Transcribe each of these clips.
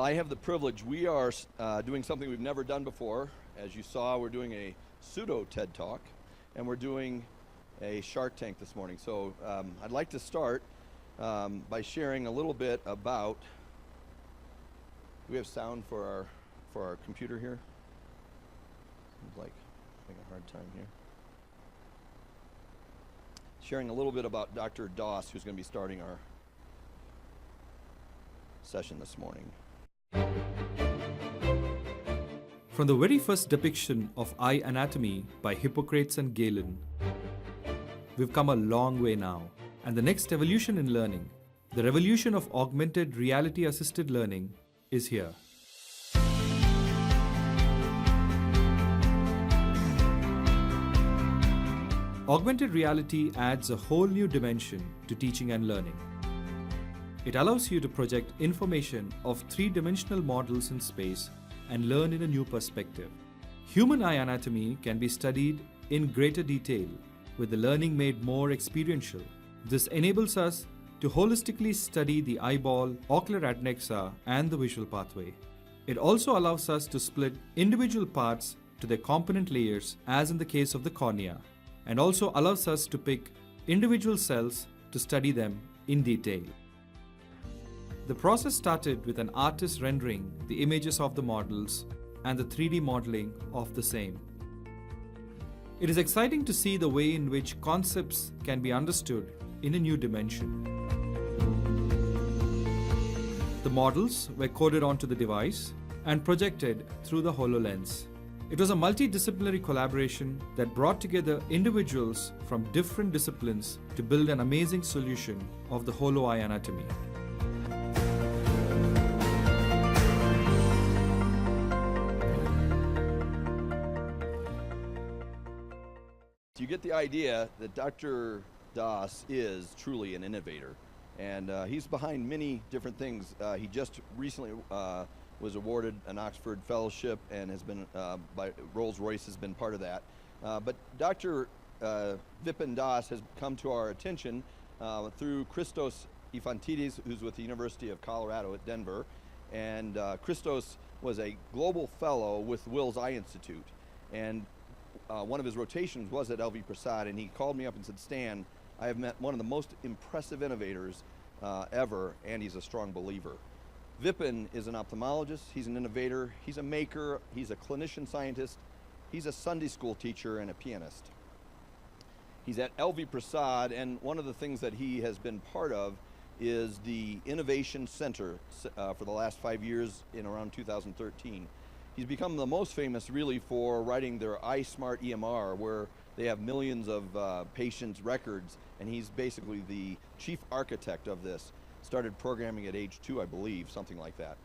I have the privilege. We are doing something we've never done before. As you saw, we're doing a pseudo TED Talk, and we're doing a Shark Tank this morning. So I'd like to start by sharing a little bit about. Do we have sound for our computer here? Seems like having a hard time here. Sharing a little bit about Dr. Doss, who's going to be starting our session this morning. From the very first depiction of eye anatomy by Hippocrates and Galen, we've come a long way now, and the next evolution in learning, the revolution of augmented reality-assisted learning, is here. Augmented reality adds a whole new dimension to teaching and learning. It allows you to project information of three-dimensional models in space and learn in a new perspective. Human eye anatomy can be studied in greater detail, with the learning made more experiential. This enables us to holistically study the eyeball, ocular adnexa, and the visual pathway. It also allows us to split individual parts to their component layers, as in the case of the cornea, and also allows us to pick individual cells to study them in detail. The process started with an artist rendering the images of the models and the 3D modeling of the same. It is exciting to see the way in which concepts can be understood in a new dimension. The models were coded onto the device and projected through the HoloLens. It was a multidisciplinary collaboration that brought together individuals from different disciplines to build an amazing solution of the holo eye anatomy. You get the idea that Dr. Doss is truly an innovator, and he's behind many different things. He just recently was awarded an Oxford Fellowship and has been, by Rolls-Royce has been part of that. But Dr. Vipin Doss has come to our attention through Christos Ifantidis, who's with the University of Colorado at Denver. And Christos was a global fellow with Wills Eye Institute. And one of his rotations was at LV Prasad, and he called me up and said, "Stan, I have met one of the most impressive innovators ever, and he's a strong believer." Vipin is an ophthalmologist, he's an innovator, he's a maker, he's a clinician scientist, he's a Sunday school teacher and a pianist. He's at LV Prasad, and one of the things that he has been part of is the Innovation Center for the last 5 years in around 2013. He's become the most famous really for writing their iSmart EMR, where they have millions of patients' records, and he's basically the chief architect of this. Started programming at age 2, I believe, something like that.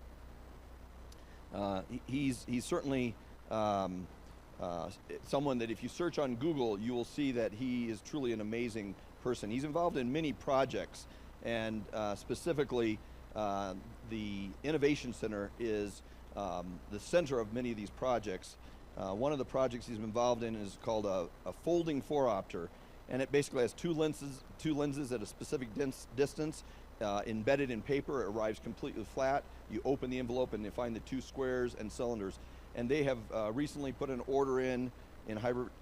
He's certainly someone that if you search on Google, you will see that he is truly an amazing person. He's involved in many projects, and specifically the Innovation Center is the center of many of these projects. One of the projects he's involved in is called a folding Phoropter, and it basically has two lenses at a specific distance embedded in paper. It arrives completely flat. You open the envelope and you find the two squares and cylinders. And they have recently put an order in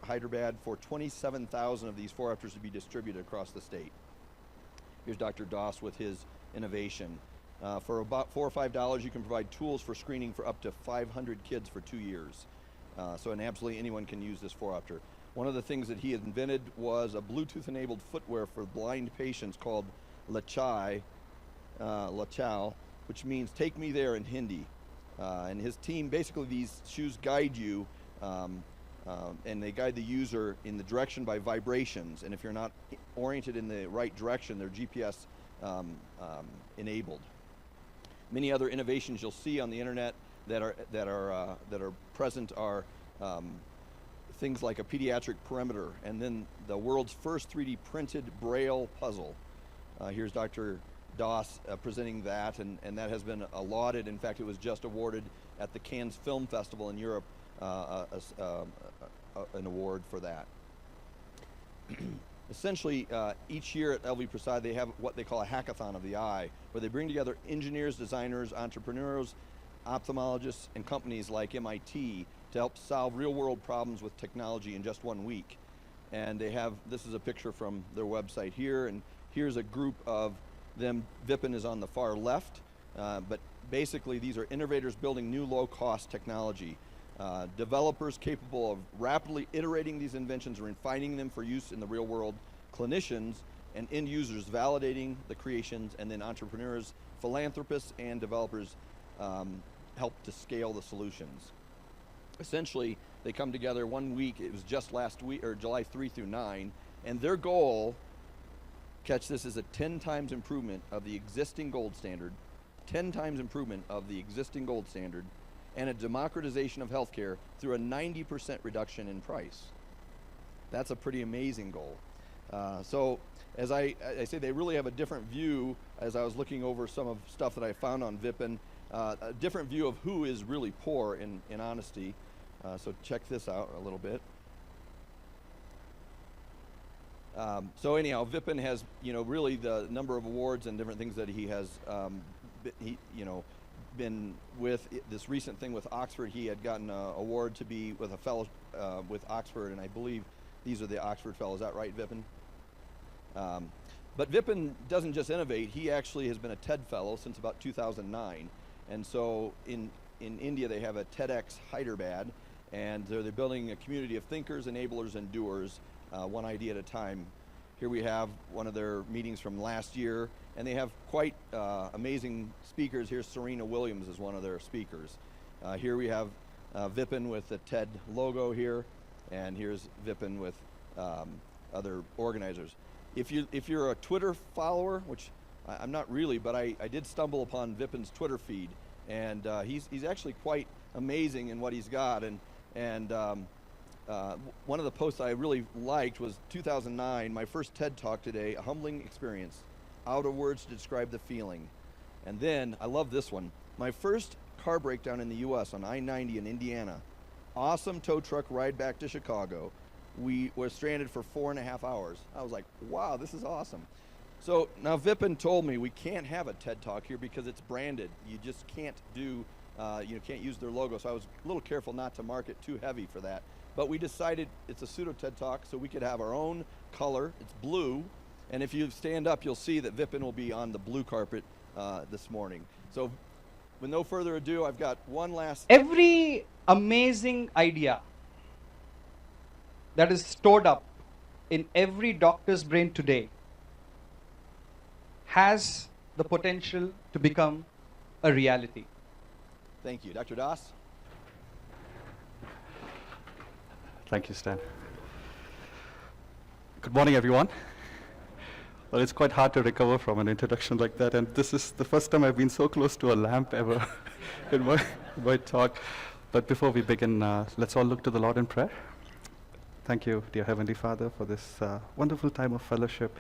Hyderabad for 27,000 of these Phoropters to be distributed across the state. Here's Dr. Doss with his innovation. For about $4 or $5, you can provide tools for screening for up to 500 kids for 2 years. And absolutely anyone can use this Phoropter. One of the things that he had invented was a Bluetooth-enabled footwear for blind patients called Lachai, which means "take me there" in Hindi. And his team, basically these shoes guide you, and they guide the user in the direction by vibrations. And if you're not oriented in the right direction, they're GPS enabled. Many other innovations you'll see on the internet that are present are things like a pediatric perimeter, and then the world's first 3D printed Braille puzzle. Here's Dr. Doss presenting that, and that has been lauded. In fact, it was just awarded at the Cannes Film Festival in Europe, an award for that. Essentially, each year at LV Prasad, they have what they call a hackathon of the eye, where they bring together engineers, designers, entrepreneurs, ophthalmologists and companies like MIT to help solve real-world problems with technology in just 1 week. And they have, this is a picture from their website here, and here's a group of them. Vipin is on the far left, but basically these are innovators building new low-cost technology. Developers capable of rapidly iterating these inventions and refining them for use in the real world, clinicians and end users validating the creations, and then entrepreneurs, philanthropists, and developers help to scale the solutions. Essentially, they come together 1 week. It was just last week, or July 3 through 9, and their goal, catch this, is a 10 times improvement of the existing gold standard, 10 times improvement of the existing gold standard, and a democratization of healthcare through a 90% reduction in price. That's a pretty amazing goal. So as I say, they really have a different view. As I was looking over some of stuff that I found on Vipin, a different view of who is really poor in honesty. So check this out a little bit. So anyhow, Vipin has, really the number of awards and different things that he has, been with. This recent thing with Oxford, he had gotten an award to be with a fellow with Oxford, and I believe these are the Oxford fellows. Is that right, Vipin? But Vipin doesn't just innovate. He actually has been a TED fellow since about 2009. And so in India, they have a TEDx Hyderabad, and they're building a community of thinkers, enablers, and doers, one idea at a time. Here we have one of their meetings from last year, and they have quite amazing speakers. Here's Serena Williams as one of their speakers. Here we have Vipin with the TED logo here, and here's Vipin with other organizers. If you're a Twitter follower, which I'm not really, but I did stumble upon Vipin's Twitter feed, and he's actually quite amazing in what he's got. And one of the posts I really liked was 2009, my first TED Talk today, a humbling experience, out of words to describe the feeling. And then, I love this one, my first car breakdown in the US on I-90 in Indiana. Awesome tow truck ride back to Chicago. We were stranded for 4.5 hours. I was like, wow, this is awesome. So now Vipin told me we can't have a TED Talk here because it's branded. You just can't do, can't use their logo. So I was a little careful not to mark it too heavy for that. But we decided it's a pseudo TED Talk, so we could have our own color. It's blue. And if you stand up, you'll see that Vipin will be on the blue carpet this morning. So with no further ado, I've got one last... Every amazing idea that is stored up in every doctor's brain today has the potential to become a reality. Thank you. Dr. Das? Thank you, Stan. Good morning, everyone. Well, it's quite hard to recover from an introduction like that, and this is the first time I've been so close to a lamp ever in my talk. But before we begin, let's all look to the Lord in prayer. Thank you, dear Heavenly Father, for this wonderful time of fellowship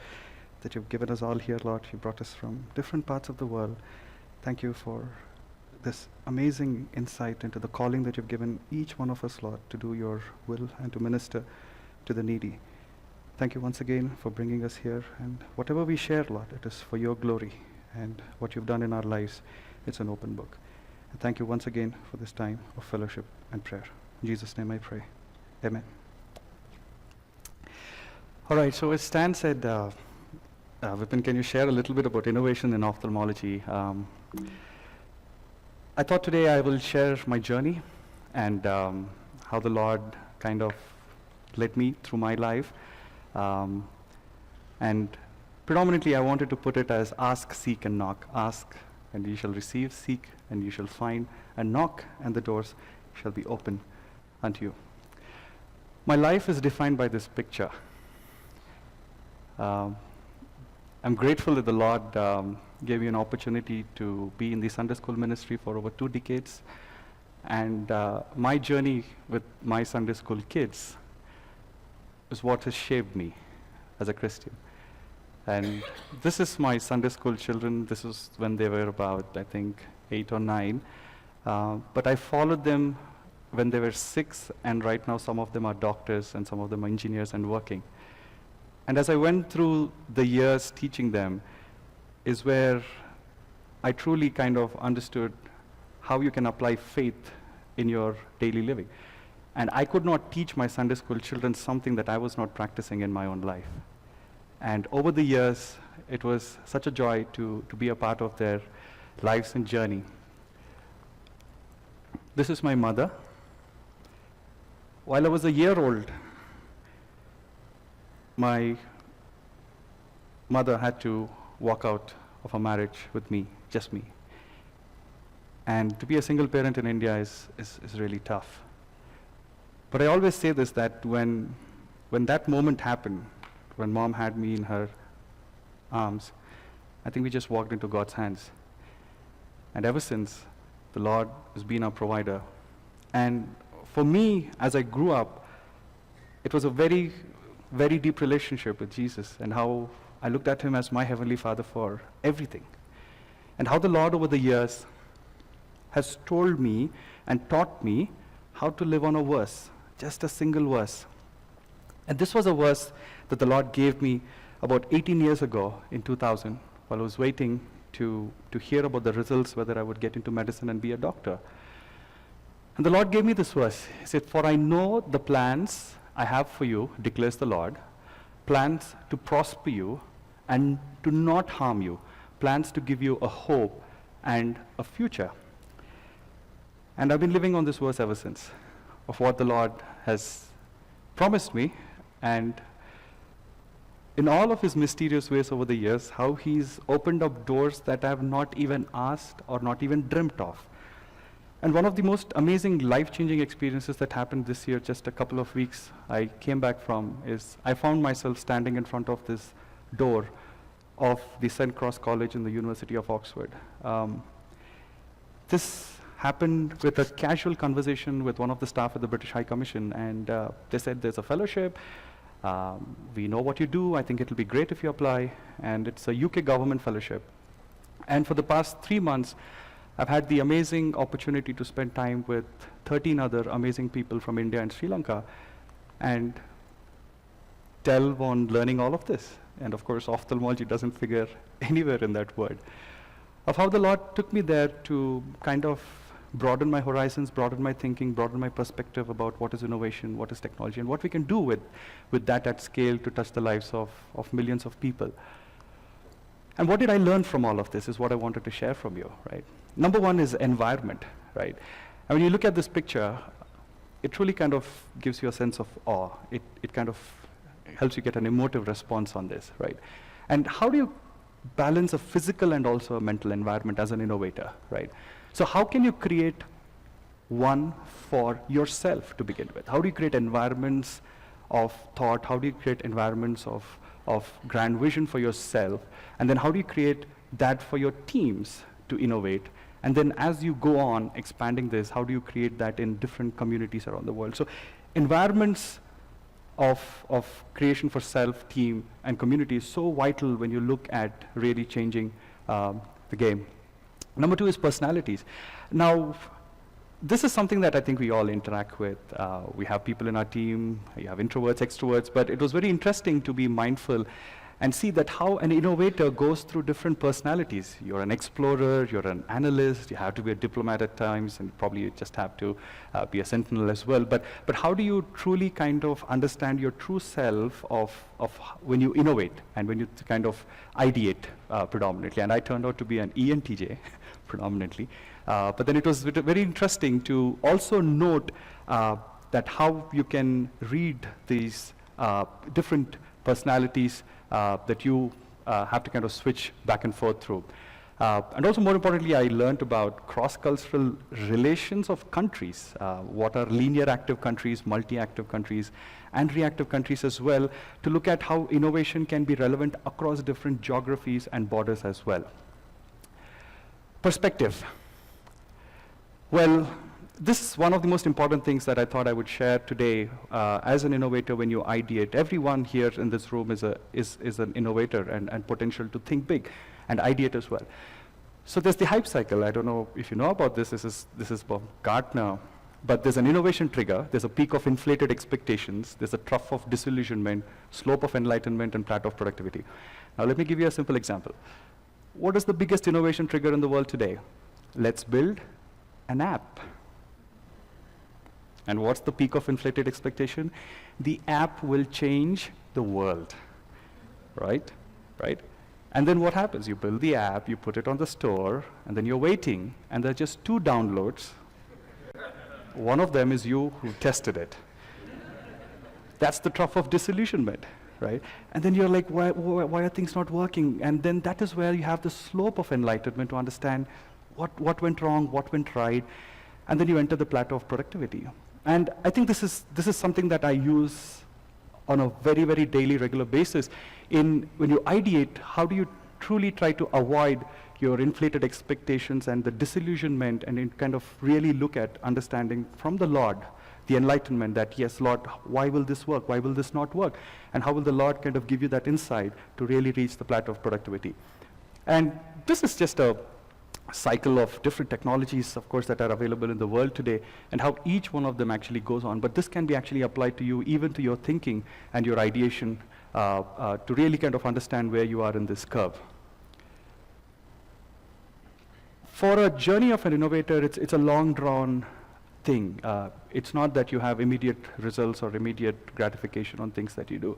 that you've given us all here, Lord. You brought us from different parts of the world. Thank you for this amazing insight into the calling that you've given each one of us, Lord, to do your will and to minister to the needy. Thank you once again for bringing us here, and whatever we share, Lord, it is for your glory, and what you've done in our lives, it's an open book. And thank you once again for this time of fellowship and prayer. In Jesus' name I pray. Amen. All right, so as Stan said, Vipin, can you share a little bit about innovation in ophthalmology? I thought today I will share my journey and how the Lord kind of led me through my life. And predominantly I wanted to put it as ask, seek, and knock. Ask, and you shall receive. Seek, and you shall find. And knock, and the doors shall be open unto you. My life is defined by this picture. I'm grateful that the Lord gave me an opportunity to be in the Sunday school ministry for over 2 decades. And my journey with my Sunday school kids is what has shaped me as a Christian. And this is my Sunday school children. This is when they were about, I think, 8 or 9. But I followed them when they were 6, and right now some of them are doctors and some of them are engineers and working. And as I went through the years teaching them is where I truly kind of understood how you can apply faith in your daily living. And I could not teach my Sunday school children something that I was not practicing in my own life. And over the years, it was such a joy to be a part of their lives and journey. This is my mother. While I was a year old, my mother had to walk out of a marriage with me, just me. And to be a single parent in India is really tough. But I always say this, that when that moment happened, when mom had me in her arms, I think we just walked into God's hands. And ever since, the Lord has been our provider. And for me, as I grew up, it was a very, very deep relationship with Jesus, and how I looked at him as my Heavenly Father for everything. And how the Lord over the years has told me and taught me how to live on a verse, just a single verse. And this was a verse that the Lord gave me about 18 years ago in 2000, while I was waiting to hear about the results, whether I would get into medicine and be a doctor. And the Lord gave me this verse. He said, "For I know the plans I have for you, declares the Lord, plans to prosper you and to not harm you, plans to give you a hope and a future." And I've been living on this verse ever since, of what the Lord has promised me, and in all of his mysterious ways over the years, how he's opened up doors that I have not even asked or not even dreamt of. And one of the most amazing life-changing experiences that happened this year, just a couple of weeks I came back from, is I found myself standing in front of this door of the St. Cross College in the University of Oxford. This happened with a casual conversation with one of the staff at the British High Commission, and they said, "There's a fellowship, we know what you do, I think it'll be great if you apply," and it's a UK government fellowship. And for the past 3 months, I've had the amazing opportunity to spend time with 13 other amazing people from India and Sri Lanka and delve on learning all of this. And of course, ophthalmology doesn't figure anywhere in that word. Of how the Lord took me there to kind of broaden my horizons, broaden my thinking, broaden my perspective about what is innovation, what is technology, and what we can do with that at scale to touch the lives of millions of people. And what did I learn from all of this is what I wanted to share from you, right? Number one is environment, right? And when you look at this picture, it really kind of gives you a sense of awe. It kind of helps you get an emotive response on this, right? And how do you balance a physical and also a mental environment as an innovator, right? So how can you create one for yourself to begin with? How do you create environments of thought? How do you create environments of grand vision for yourself? And then how do you create that for your teams to innovate? And then as you go on expanding this, how do you create that in different communities around the world? So environments of creation for self, team, and community is so vital when you look at really changing the game. Number two is personalities. Now, this is something that I think we all interact with. We have people in our team, you have introverts, extroverts, but it was very interesting to be mindful and see that how an innovator goes through different personalities. You're an explorer, you're an analyst, you have to be a diplomat at times, and probably you just have to be a sentinel as well. But how do you truly kind of understand your true self of when you innovate and when you kind of ideate predominantly? And I turned out to be an ENTJ predominantly. But then it was very interesting to also note that how you can read these different personalities that you have to kind of switch back and forth through. And also more importantly, I learned about cross-cultural relations of countries. What are linear active countries, multi-active countries, and reactive countries as well, to look at how innovation can be relevant across different geographies and borders as well. Perspective. Well, this is one of the most important things that I thought I would share today. As an innovator, when you ideate, everyone here in this room is an innovator and potential to think big and ideate as well. So there's the hype cycle. I don't know if you know about this. This is from Gartner. But there's an innovation trigger. There's a peak of inflated expectations. There's a trough of disillusionment, slope of enlightenment, and plateau of productivity. Now let me give you a simple example. What is the biggest innovation trigger in the world today? Let's build, an app. And what's the peak of inflated expectation? The app will change the world, right? Right? And then what happens? You build the app, you put it on the store, and then you're waiting, and there are just 2 downloads. One of them is you who tested it. That's the trough of disillusionment, right? And then you're like, why are things not working? And then that is where you have the slope of enlightenment to understand what went wrong, what went right, and then you enter the plateau of productivity. And I think this is something that I use on a very, very daily, regular basis. When you ideate, how do you truly try to avoid your inflated expectations and the disillusionment, and in kind of really look at understanding from the Lord, the enlightenment that, yes, Lord, why will this work? Why will this not work? And how will the Lord kind of give you that insight to really reach the plateau of productivity? And this is just a cycle of different technologies, of course, that are available in the world today, and how each one of them actually goes on. But this can be actually applied to you, even to your thinking and your ideation, to really kind of understand where you are in this curve. For a journey of an innovator, it's a long drawn thing. It's not that you have immediate results or immediate gratification on things that you do.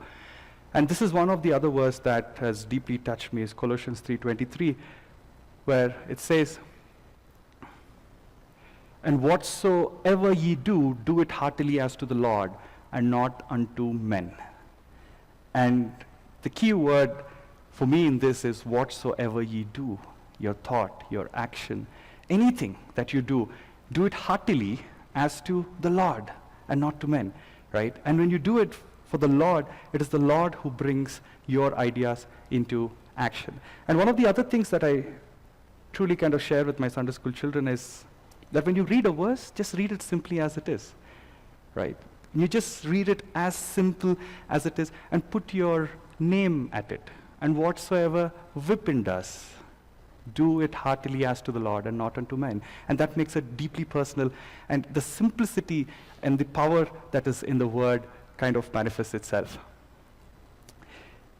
And this is one of the other verses that has deeply touched me, is Colossians 3:23, where it says, "And whatsoever ye do, do it heartily as to the Lord, and not unto men." And the key word for me in this is whatsoever ye do. Your thought, your action, anything that you do it heartily as to the Lord and not to men, right? And when you do it for the Lord, it is the Lord who brings your ideas into action. And one of the other things that I truly kind of share with my Sunday school children is that when you read a verse, just read it simply as it is, right? You just read it as simple as it is and put your name at it. And whatsoever Vipin does, do it heartily as to the Lord and not unto men. And that makes it deeply personal. And the simplicity and the power that is in the word kind of manifests itself.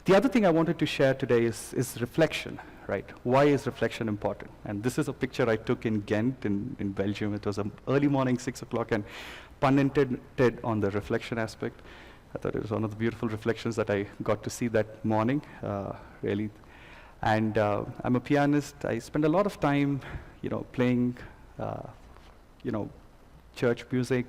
The other thing I wanted to share today is reflection, right? Why is reflection important? And this is a picture I took in Ghent in Belgium. It was an early morning, 6 o'clock, and pun intended on the reflection aspect. I thought it was one of the beautiful reflections that I got to see that morning, really. And I'm a pianist. I spend a lot of time, playing, church music,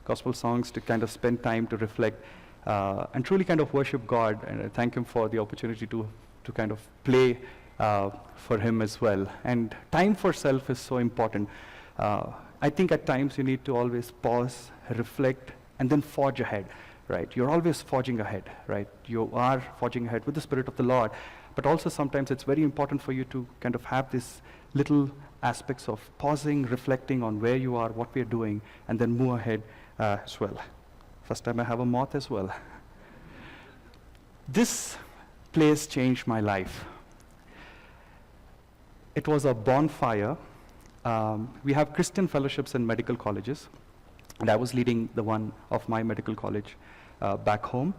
gospel songs, to kind of spend time to reflect and truly kind of worship God. And I thank Him for the opportunity to kind of play for Him as well. And time for self is so important. I think at times you need to always pause, reflect, and then forge ahead, right? You're always forging ahead, right? You are forging ahead with the Spirit of the Lord. But also sometimes it's very important for you to kind of have these little aspects of pausing, reflecting on where you are, what we are doing, and then move ahead as well. First time I have a moth as well. This place changed my life. It was a bonfire. We have Christian fellowships in medical colleges, and I was leading the one of my medical college back home.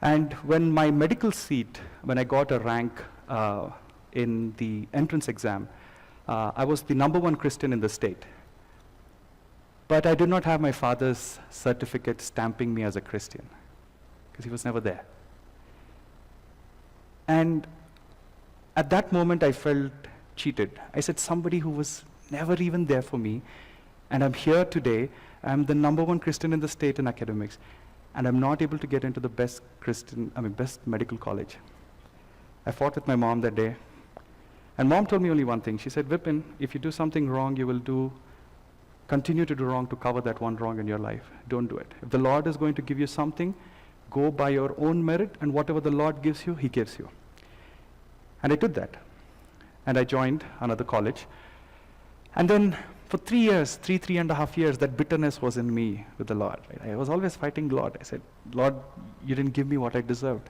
And when my medical seat, when I got a rank in the entrance exam, I was the #1 Christian in the state. But I did not have my father's certificate stamping me as a Christian, because he was never there. And at that moment, I felt cheated. I said, somebody who was never even there for me, and I'm here today, I'm the #1 Christian in the state in academics, and I'm not able to get into the best medical college. I fought with my mom that day. And mom told me only one thing. She said, Vipin, if you do something wrong, you will continue to do wrong to cover that one wrong in your life. Don't do it. If the Lord is going to give you something, go by your own merit, and whatever the Lord gives you, He gives you. And I did that. And I joined another college. And then for 3 years, three and a half years, that bitterness was in me with the Lord. Right? I was always fighting Lord. I said, Lord, you didn't give me what I deserved.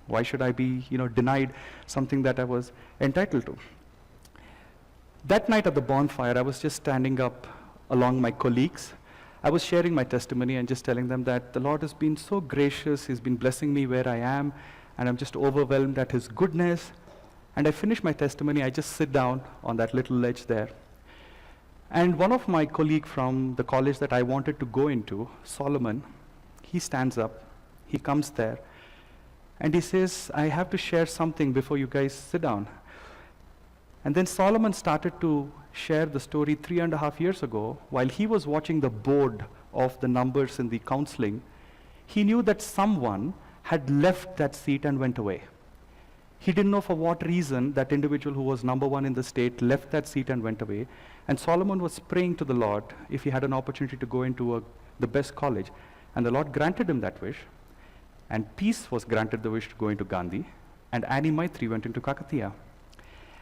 Why should I be, denied something that I was entitled to? That night at the bonfire, I was just standing up along my colleagues. I was sharing my testimony and just telling them that the Lord has been so gracious. He's been blessing me where I am, and I'm just overwhelmed at His goodness. And I finish my testimony. I just sit down on that little ledge there. And one of my colleagues from the college that I wanted to go into, Solomon, he stands up, he comes there, and he says, I have to share something before you guys sit down. And then Solomon started to share the story 3.5 years ago. While he was watching the board of the numbers in the counseling, he knew that someone had left that seat and went away. He didn't know for what reason that individual who was number one in the state left that seat and went away. And Solomon was praying to the Lord if he had an opportunity to go into the best college. And the Lord granted him that wish. And Peace was granted the wish to go into Gandhi. And Annie Maitri went into Kakatiya.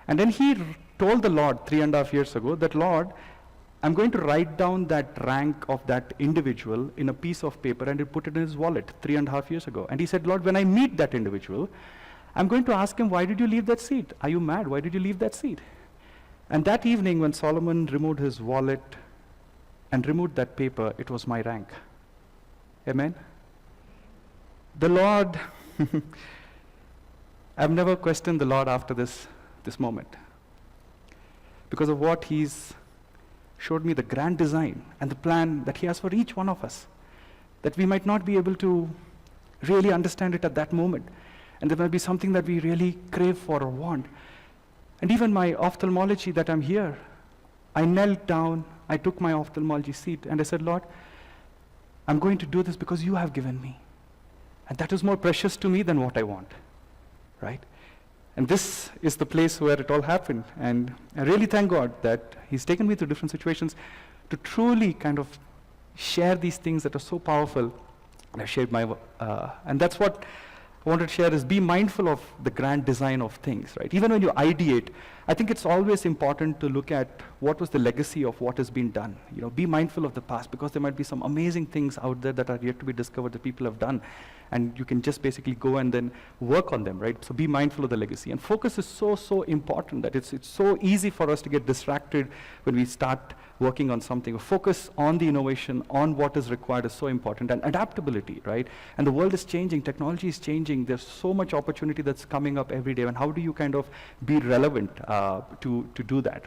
And then he told the Lord 3.5 years ago that, Lord, I'm going to write down that rank of that individual in a piece of paper, and he put it in his wallet 3.5 years ago. And he said, Lord, when I meet that individual, I'm going to ask him, why did you leave that seat? Are you mad? Why did you leave that seat? And that evening when Solomon removed his wallet and removed that paper, it was my rank. Amen? The Lord, I've never questioned the Lord after this moment. Because of what He's showed me, the grand design and the plan that He has for each one of us. That we might not be able to really understand it at that moment. And there might be something that we really crave for or want. And even my ophthalmology that I'm here, I knelt down, I took my ophthalmology seat, and I said, Lord, I'm going to do this because you have given me. And that is more precious to me than what I want, right? And this is the place where it all happened. And I really thank God that He's taken me through different situations to truly kind of share these things that are so powerful. And I've shared my, and that's what I wanted to share is be mindful of the grand design of things, right? Even when you ideate, I think it's always important to look at what was the legacy of what has been done. You know, be mindful of the past, because there might be some amazing things out there that are yet to be discovered that people have done. And you can just basically go and then work on them, right? So be mindful of the legacy. And focus is so, so important that it's so easy for us to get distracted when we start working on something. Focus on the innovation, on what is required is so important. And adaptability, right? And the world is changing, technology is changing. There's so much opportunity that's coming up every day. And how do you kind of be relevant to do that?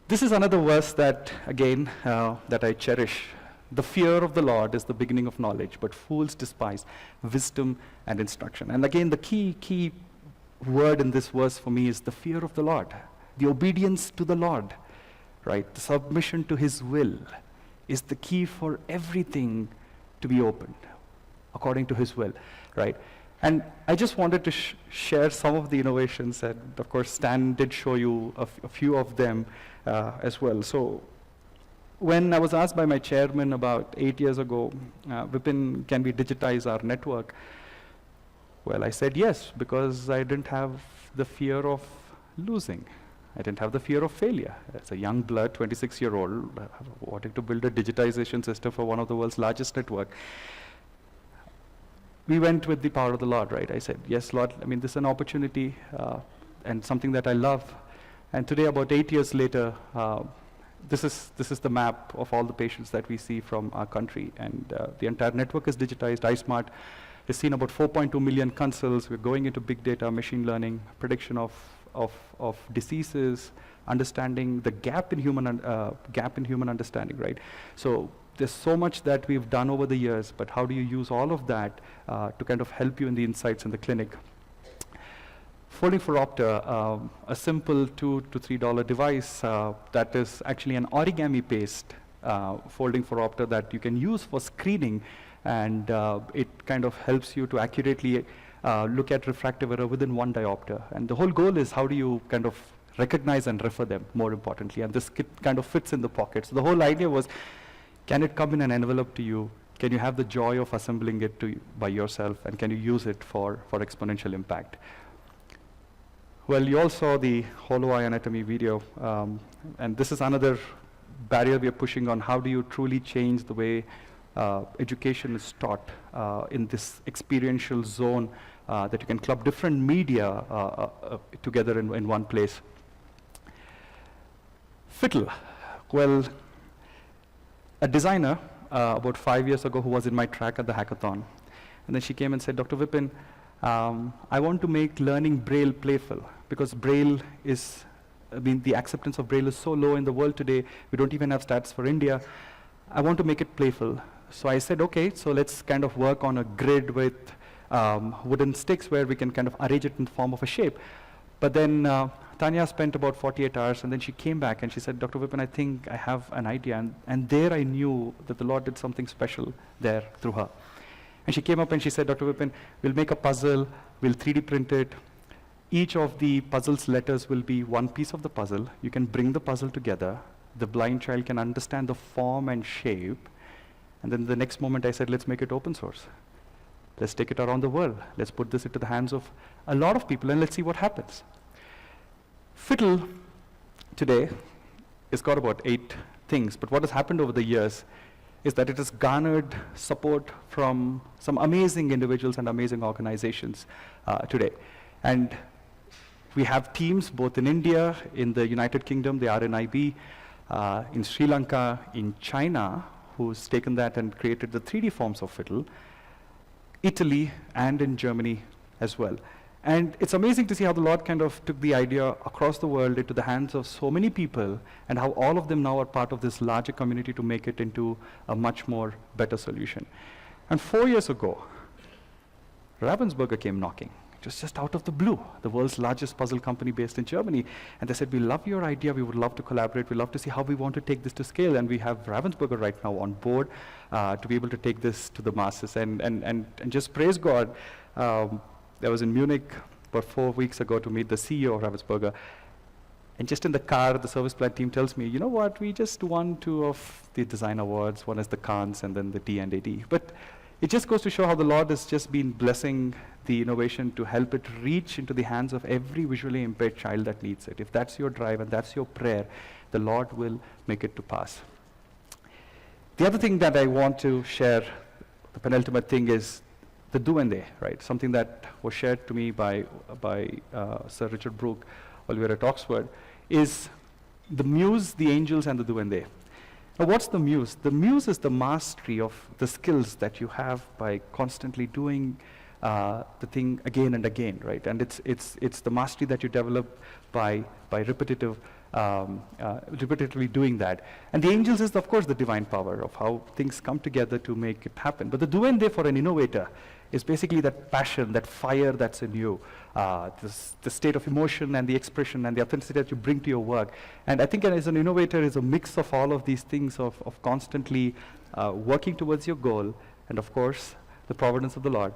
This is another verse that, again, that I cherish. The fear of the Lord is the beginning of knowledge, but fools despise wisdom and instruction. And again, the key word in this verse for me is the fear of the Lord, the obedience to the Lord, right? The submission to His will is the key for everything to be opened according to His will, right? And I just wanted to share some of the innovations, and of course Stan did show you a few of them as well. So when I was asked by my chairman about 8 years ago, Vipin, can we digitize our network? Well, I said yes, because I didn't have the fear of losing. I didn't have the fear of failure. As a young blood, 26-year-old, wanting to build a digitization system for one of the world's largest network. We went with the power of the Lord, right? I said, yes, Lord, I mean, this is an opportunity and something that I love. And today, about 8 years later, this is the map of all the patients that we see from our country, and the entire network is digitized. iSmart has seen about 4.2 million consults. We're going into big data, machine learning, prediction of diseases, understanding the gap in human understanding, right? So there's so much that we've done over the years, but how do you use all of that to kind of help you in the insights in the clinic? Folding Phoropter, a simple $2 to $3 device that is actually an origami-based folding Phoropter that you can use for screening, and it kind of helps you to accurately look at refractive error within 1 diopter. And the whole goal is how do you kind of recognize and refer them, more importantly, and this kit kind of fits in the pocket. So the whole idea was, can it come in an envelope to you? Can you have the joy of assembling it by yourself, and can you use it for exponential impact? Well, you all saw the hollow eye anatomy video, and this is another barrier we are pushing on. How do you truly change the way education is taught in this experiential zone that you can club different media together in one place? Fiddle. Well, a designer about 5 years ago who was in my track at the hackathon, and then she came and said, Dr. Vipin, I want to make learning Braille playful, because Braille is I mean, the acceptance of Braille is so low in the world today. We don't even have stats for India. I want to make it playful. So I said, okay, so let's kind of work on a grid with wooden sticks where we can kind of arrange it in the form of a shape. But then Tanya spent about 48 hours, and then she came back and she said, Dr. Vipin, I think I have an idea. And there I knew that the Lord did something special there through her. And she came up and she said, Dr. Vipin, we'll make a puzzle, we'll 3D print it. Each of the puzzle's letters will be one piece of the puzzle. You can bring the puzzle together. The blind child can understand the form and shape. And then the next moment I said, let's make it open source. Let's take it around the world. Let's put this into the hands of a lot of people and let's see what happens. Fiddle today has got about 8 things, but what has happened over the years is that it has garnered support from some amazing individuals and amazing organizations today. And we have teams both in India, in the United Kingdom, the RNIB, in Sri Lanka, in China, who's taken that and created the 3D forms of fiddle, Italy, and in Germany as well. And it's amazing to see how the Lord kind of took the idea across the world into the hands of so many people, and how all of them now are part of this larger community to make it into a much more better solution. And 4 years ago, Ravensburger came knocking, just out of the blue, the world's largest puzzle company based in Germany. And they said, we love your idea, we would love to collaborate, we love to see how we want to take this to scale. And we have Ravensburger right now on board to be able to take this to the masses. And just praise God, I was in Munich about 4 weeks ago to meet the CEO of Ravensburger. And just in the car, the service plan team tells me, you know what, we just won 2 of the design awards. One is the Cannes and then the D&AD. But it just goes to show how the Lord has just been blessing the innovation to help it reach into the hands of every visually impaired child that needs it. If that's your drive and that's your prayer, the Lord will make it to pass. The other thing that I want to share, the penultimate thing, is the do and they, right? Something that was shared to me by Sir Richard Brooke while we were at Oxford, is the muse, the angels, and the do and they. Now, what's the muse? The muse is the mastery of the skills that you have by constantly doing the thing again and again, right? And it's the mastery that you develop by repetitively doing that. And the angels is, of course, the divine power of how things come together to make it happen. But the do and they for an innovator is basically that passion, that fire that's in you, the state of emotion and the expression and the authenticity that you bring to your work. And I think as an innovator is a mix of all of these things of constantly working towards your goal, and of course, the providence of the Lord,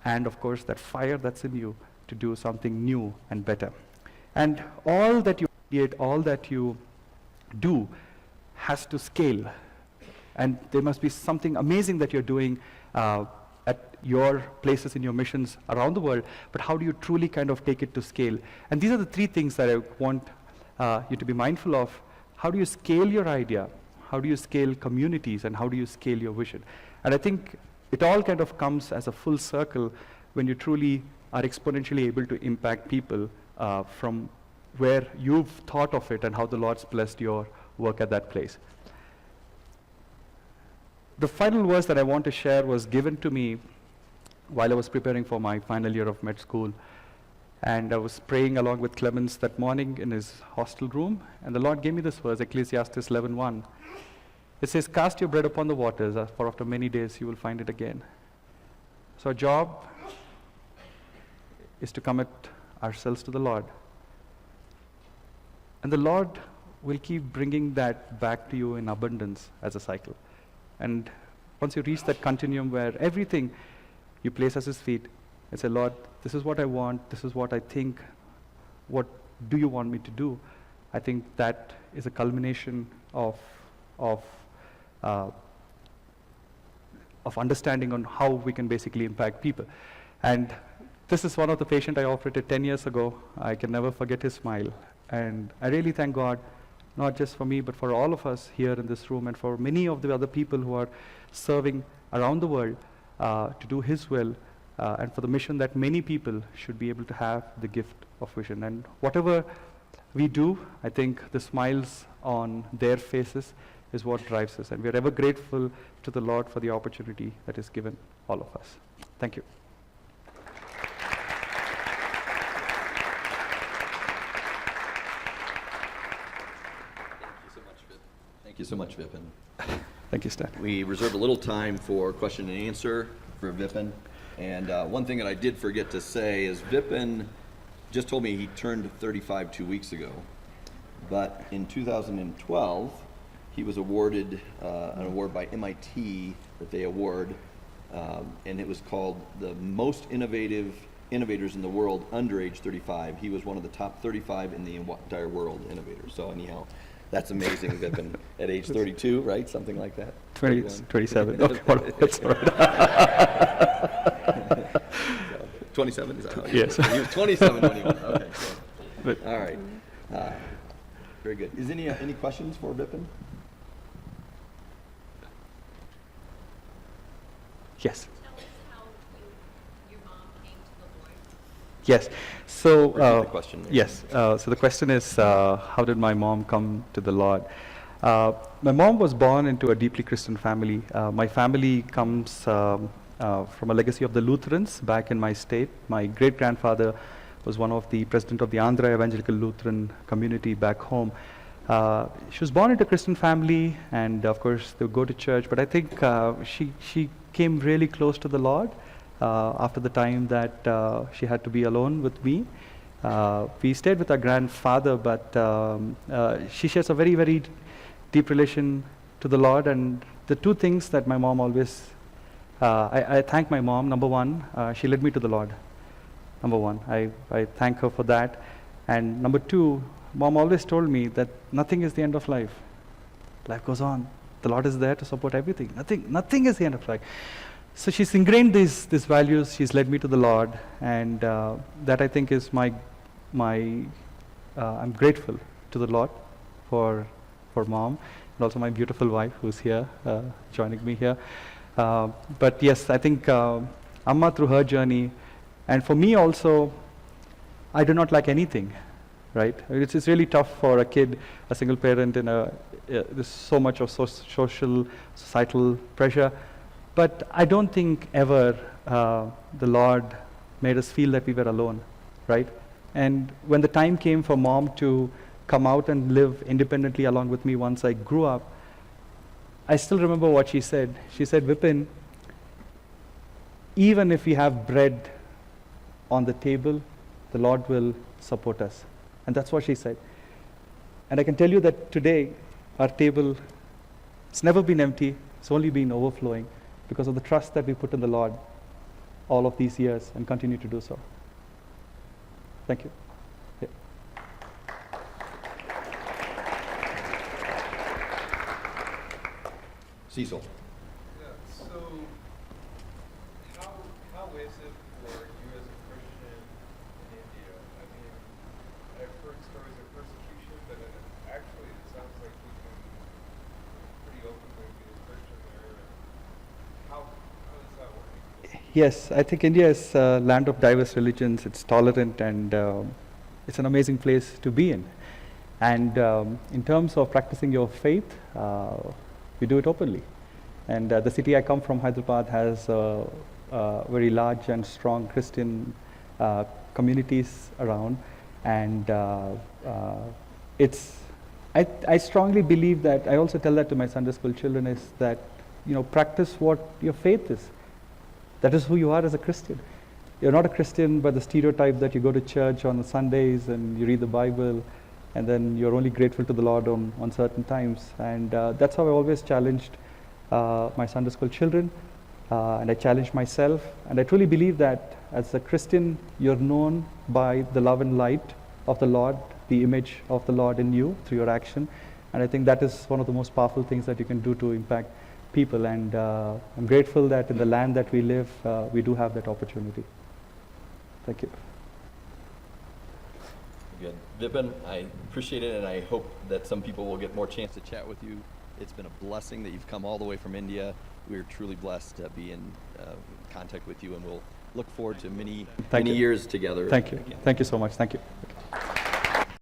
and of course, that fire that's in you to do something new and better. And all that you create, all that you do has to scale. And there must be something amazing that you're doing at your places in your missions around the world, but how do you truly kind of take it to scale? And these are the 3 things that I want you to be mindful of. How do you scale your idea? How do you scale communities? And how do you scale your vision? And I think it all kind of comes as a full circle when you truly are exponentially able to impact people from where you've thought of it and how the Lord's blessed your work at that place. The final verse that I want to share was given to me while I was preparing for my final year of med school. And I was praying along with Clemens that morning in his hostel room, and the Lord gave me this verse, Ecclesiastes 11:1. It says, cast your bread upon the waters, for after many days you will find it again. So our job is to commit ourselves to the Lord. And the Lord will keep bringing that back to you in abundance as a cycle. And once you reach that continuum where everything you place at His feet and say, Lord, this is what I want, this is what I think, what do you want me to do? I think that is a culmination of understanding on how we can basically impact people. And this is one of the patients I operated 10 years ago. I can never forget his smile. And I really thank God, not just for me, but for all of us here in this room and for many of the other people who are serving around the world to do His will and for the mission that many people should be able to have the gift of vision. And whatever we do, I think the smiles on their faces is what drives us. And we are ever grateful to the Lord for the opportunity that is given all of us. Thank you. Thank you so much, Vipin. Thank you, Stan. We reserved a little time for question and answer for Vipin. And one thing that I did forget to say is Vipin just told me he turned 35 2 weeks ago. But in 2012, he was awarded an award by MIT that they award, and it was called the most innovators in the world under age 35. He was one of the top 35 in the entire world innovators. So anyhow, that's amazing. Vipin at age 32, right? Something like that. 27. Okay, that's all right. 27, is that how Yes. He was 27 when he won. Okay, cool. But- All right. Very good. Is any questions for Vipin? Yes. Tell us how your mom came to the Lord. Yes. So, Repeat the question, maybe. yes. So the question is, how did my mom come to the Lord? My mom was born into a deeply Christian family. My family comes from a legacy of the Lutherans back in my state. My great-grandfather was one of the president of the Andhra Evangelical Lutheran community back home. She was born into a Christian family, and of course they would go to church. But I think she came really close to the Lord after the time that she had to be alone with me. We stayed with our grandfather, but she shares a very, very deep relation to the Lord. And the two things that my mom always, I thank my mom. Number one, she led me to the Lord. Number one, I thank her for that. And number two, Mom always told me that nothing is the end of life. Life goes on. The Lord is there to support everything. Nothing is the end of life. So she's ingrained these values. She's led me to the Lord, and that I think is my. I'm grateful to the Lord for Mom, and also my beautiful wife who's here joining me here. But yes, I think Amma through her journey, and for me also, I do not lack anything. Right? It's really tough for a kid, a single parent, in there's so much of social, societal pressure. But I don't think ever the Lord made us feel that we were alone, right? And when the time came for Mom to come out and live independently along with me once I grew up, I still remember what she said. She said, Vipin, even if we have bread on the table, the Lord will support us. And that's what she said. And I can tell you that today, our table, it's never been empty, it's only been overflowing because of the trust that we put in the Lord all of these years and continue to do so. Thank you. Yeah. Cecil. Yeah, so how is it for you as a Christian in India? I mean, I've heard stories of persecution, but actually it sounds like you can pretty openly be a Christian there. How is that working? Yes, I think India is a land of diverse religions. It's tolerant, and it's an amazing place to be in. And in terms of practicing your faith, we do it openly. And the city I come from, Hyderabad, has very large and strong Christian communities around. And I strongly believe that, I also tell that to my Sunday school children, is that, practice what your faith is. That is who you are as a Christian. You're not a Christian by the stereotype that you go to church on Sundays and you read the Bible, and then you're only grateful to the Lord on certain times. And that's how I always challenged my Sunday school children, and I challenged myself. And I truly believe that as a Christian, you're known by the love and light of the Lord, the image of the Lord in you through your action. And I think that is one of the most powerful things that you can do to impact people. And I'm grateful that in the land that we live, we do have that opportunity. Thank you. Good. Vipin, I appreciate it, and I hope that some people will get more chance to chat with you. It's been a blessing that you've come all the way from India. We're truly blessed to be in contact with you, and we'll look forward to many Thank you. years together. Thank you. again. Thank you so much. Thank you.